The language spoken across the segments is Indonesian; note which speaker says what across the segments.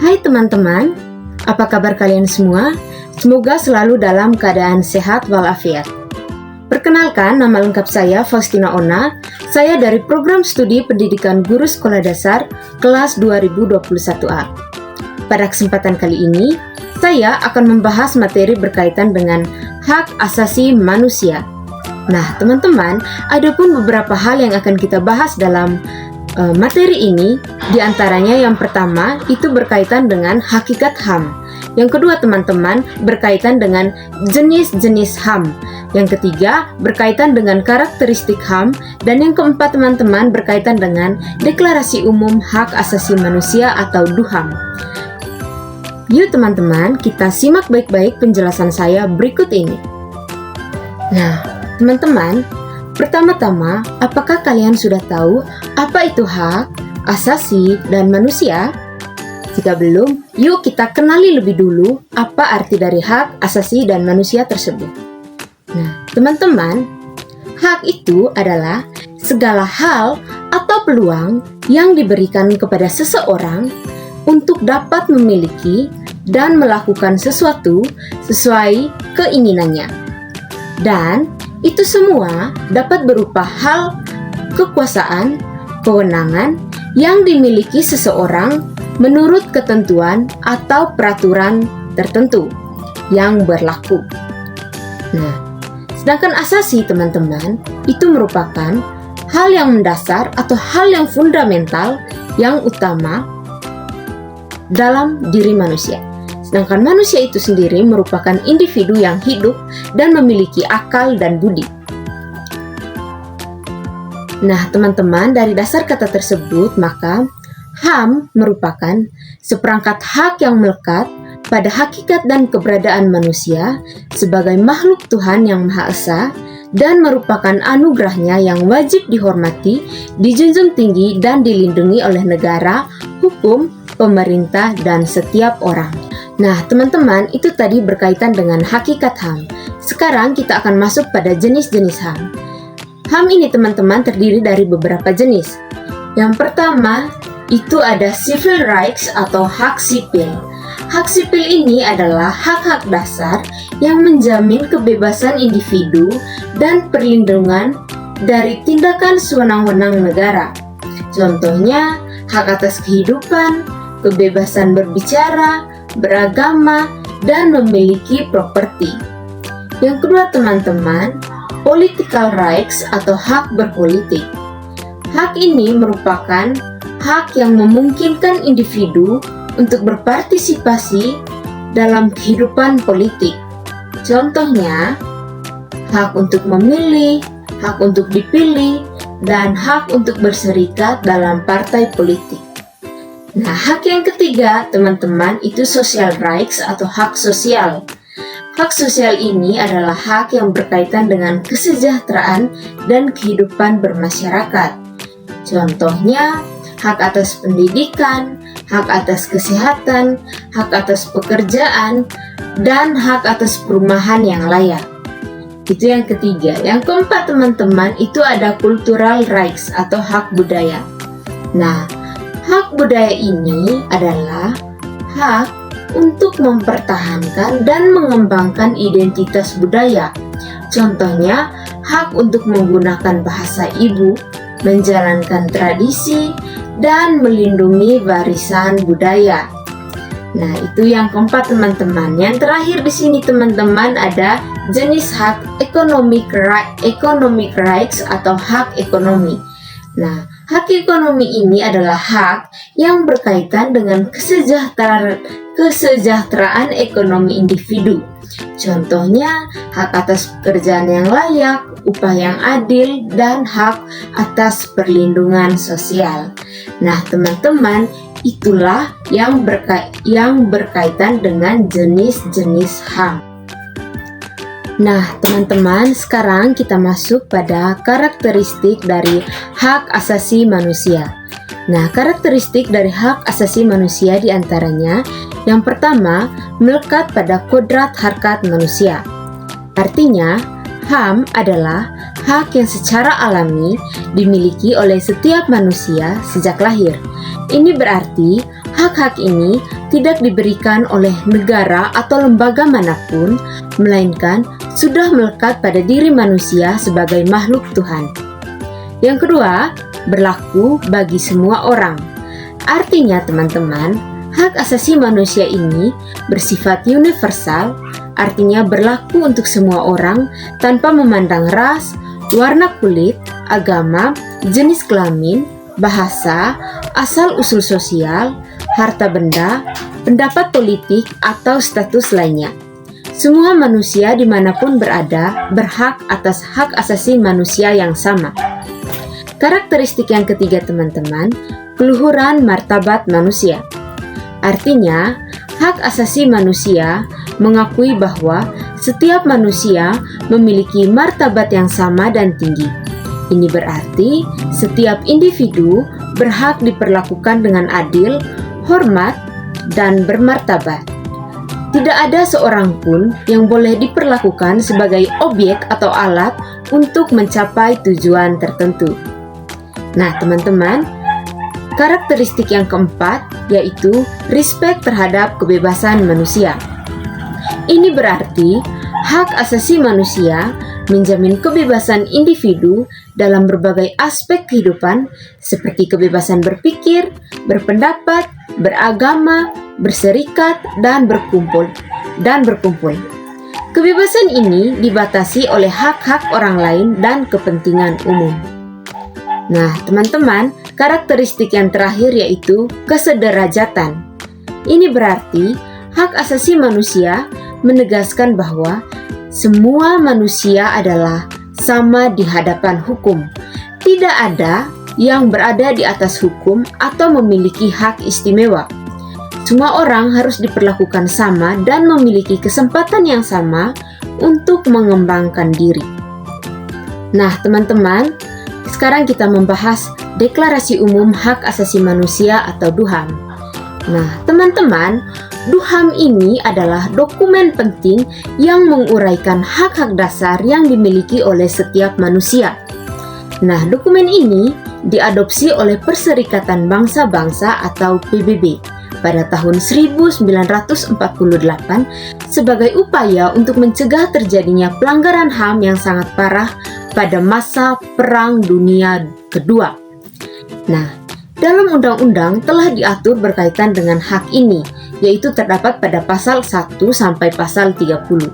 Speaker 1: Hai teman-teman, apa kabar kalian semua? Semoga selalu dalam keadaan sehat walafiat. Perkenalkan, nama lengkap saya Faustina Ona. Saya dari Program Studi Pendidikan Guru Sekolah Dasar kelas 2021A. Pada kesempatan kali ini, saya akan membahas materi berkaitan dengan hak asasi manusia. Nah, teman-teman, ada pun beberapa hal yang akan kita bahas dalam materi ini. Di antaranya yang pertama itu berkaitan dengan hakikat HAM. Yang kedua teman-teman berkaitan dengan jenis-jenis HAM. Yang ketiga berkaitan dengan karakteristik HAM. Dan yang keempat teman-teman berkaitan dengan Deklarasi Umum Hak Asasi Manusia atau DUHAM. Yuk teman-teman, kita simak baik-baik penjelasan saya berikut ini. Nah, teman-teman, pertama-tama, apakah kalian sudah tahu apa itu hak, asasi, dan manusia? Jika belum, yuk kita kenali lebih dulu apa arti dari hak, asasi, dan manusia tersebut. Nah, teman-teman, hak itu adalah segala hal atau peluang yang diberikan kepada seseorang untuk dapat memiliki dan melakukan sesuatu sesuai keinginannya. Dan itu semua dapat berupa hal, kekuasaan, kewenangan yang dimiliki seseorang menurut ketentuan atau peraturan tertentu yang berlaku. Nah, sedangkan asasi teman-teman itu merupakan hal yang mendasar atau hal yang fundamental yang utama dalam diri manusia. Sedangkan manusia itu sendiri merupakan individu yang hidup dan memiliki akal dan budi. Nah, teman-teman, dari dasar kata tersebut, maka HAM merupakan seperangkat hak yang melekat pada hakikat dan keberadaan manusia sebagai makhluk Tuhan yang Maha Esa dan merupakan anugerahnya yang wajib dihormati, dijunjung tinggi, dan dilindungi oleh negara, hukum, pemerintah, dan setiap orang. Nah, teman-teman, itu tadi berkaitan dengan hakikat HAM. Sekarang kita akan masuk pada jenis-jenis HAM. HAM ini, teman-teman, terdiri dari beberapa jenis. Yang pertama, itu ada civil rights atau hak sipil. Hak sipil ini adalah hak-hak dasar yang menjamin kebebasan individu dan perlindungan dari tindakan sewenang-wenang negara. Contohnya, hak atas kehidupan, kebebasan berbicara, beragama, dan memiliki properti. Yang kedua teman-teman, political rights atau hak berpolitik. Hak ini merupakan hak yang memungkinkan individu untuk berpartisipasi dalam kehidupan politik. Contohnya, hak untuk memilih, hak untuk dipilih, dan hak untuk berserikat dalam partai politik. Nah, hak yang ketiga, teman-teman, itu social rights atau hak sosial. Hak sosial ini adalah hak yang berkaitan dengan kesejahteraan dan kehidupan bermasyarakat. Contohnya, hak atas pendidikan, hak atas kesehatan, hak atas pekerjaan, dan hak atas perumahan yang layak. Itu yang ketiga. Yang keempat, teman-teman, itu ada cultural rights atau hak budaya. Nah, hak budaya ini adalah hak untuk mempertahankan dan mengembangkan identitas budaya. Contohnya, hak untuk menggunakan bahasa ibu, menjalankan tradisi, dan melindungi warisan budaya. Nah, itu yang keempat, teman-teman. Yang terakhir di sini, teman-teman, ada jenis hak economic rights atau hak ekonomi. Nah, hak ekonomi ini adalah hak yang berkaitan dengan kesejahteraan ekonomi individu. Contohnya, hak atas pekerjaan yang layak, upah yang adil, dan hak atas perlindungan sosial. Nah, teman-teman, itulah yang berkaitan dengan jenis-jenis HAM. Nah, teman-teman, sekarang kita masuk pada karakteristik dari hak asasi manusia. Nah, karakteristik dari hak asasi manusia diantaranya, yang pertama, melekat pada kodrat harkat manusia. Artinya, HAM adalah hak yang secara alami dimiliki oleh setiap manusia sejak lahir. Ini berarti hak-hak ini tidak diberikan oleh negara atau lembaga manapun, melainkan sudah melekat pada diri manusia sebagai makhluk Tuhan. Yang kedua, berlaku bagi semua orang. Artinya teman-teman, hak asasi manusia ini bersifat universal, artinya berlaku untuk semua orang tanpa memandang ras, warna kulit, agama, jenis kelamin, bahasa, asal-usul sosial, harta benda, pendapat politik, atau status lainnya. Semua manusia dimanapun berada berhak atas hak asasi manusia yang sama. Karakteristik yang ketiga teman-teman, keluhuran martabat manusia. Artinya, hak asasi manusia mengakui bahwa setiap manusia memiliki martabat yang sama dan tinggi. Ini berarti setiap individu berhak diperlakukan dengan adil, hormat, dan bermartabat. Tidak ada seorang pun yang boleh diperlakukan sebagai objek atau alat untuk mencapai tujuan tertentu. Nah, teman-teman, karakteristik yang keempat yaitu respect terhadap kebebasan manusia. Ini berarti hak asasi manusia menjamin kebebasan individu dalam berbagai aspek kehidupan seperti kebebasan berpikir, berpendapat, beragama, berserikat, dan berkumpul. Kebebasan ini dibatasi oleh hak-hak orang lain dan kepentingan umum. Nah, teman-teman, karakteristik yang terakhir yaitu kesederajatan. Ini berarti hak asasi manusia menegaskan bahwa semua manusia adalah sama di hadapan hukum. Tidak ada yang berada di atas hukum atau memiliki hak istimewa. Semua orang harus diperlakukan sama dan memiliki kesempatan yang sama untuk mengembangkan diri. Nah, teman-teman, sekarang kita membahas Deklarasi Umum Hak Asasi Manusia atau DUHAM. Nah, teman-teman, DUHAM ini adalah dokumen penting yang menguraikan hak-hak dasar yang dimiliki oleh setiap manusia. Nah, dokumen ini diadopsi oleh Perserikatan Bangsa-Bangsa atau PBB pada tahun 1948 sebagai upaya untuk mencegah terjadinya pelanggaran HAM yang sangat parah pada masa Perang Dunia Kedua. Nah, dalam undang-undang telah diatur berkaitan dengan hak ini, yaitu terdapat pada pasal 1 sampai pasal 30.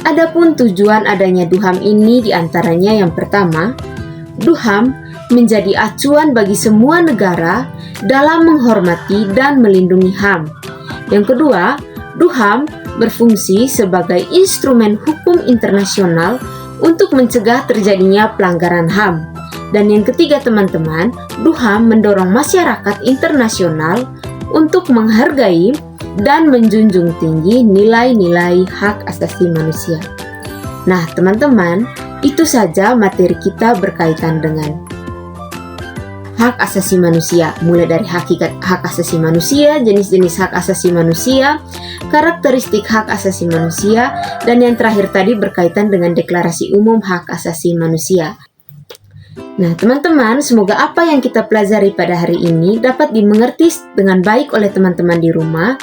Speaker 1: Adapun tujuan adanya DUHAM ini diantaranya yang pertama, DUHAM menjadi acuan bagi semua negara dalam menghormati dan melindungi HAM. Yang kedua, DUHAM berfungsi sebagai instrumen hukum internasional untuk mencegah terjadinya pelanggaran HAM. Dan yang ketiga teman-teman, DUHAM mendorong masyarakat internasional untuk menghargai dan menjunjung tinggi nilai-nilai hak asasi manusia. Nah, teman-teman, itu saja materi kita berkaitan dengan hak asasi manusia, mulai dari hakikat hak asasi manusia, jenis-jenis hak asasi manusia, karakteristik hak asasi manusia, dan yang terakhir tadi berkaitan dengan Deklarasi Umum Hak Asasi Manusia. Nah, teman-teman, semoga apa yang kita pelajari pada hari ini dapat dimengerti dengan baik oleh teman-teman di rumah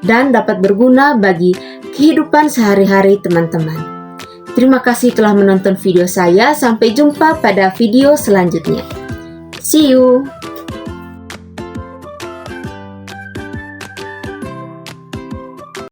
Speaker 1: dan dapat berguna bagi kehidupan sehari-hari teman-teman. Terima kasih telah menonton video saya. Sampai jumpa pada video selanjutnya. See you!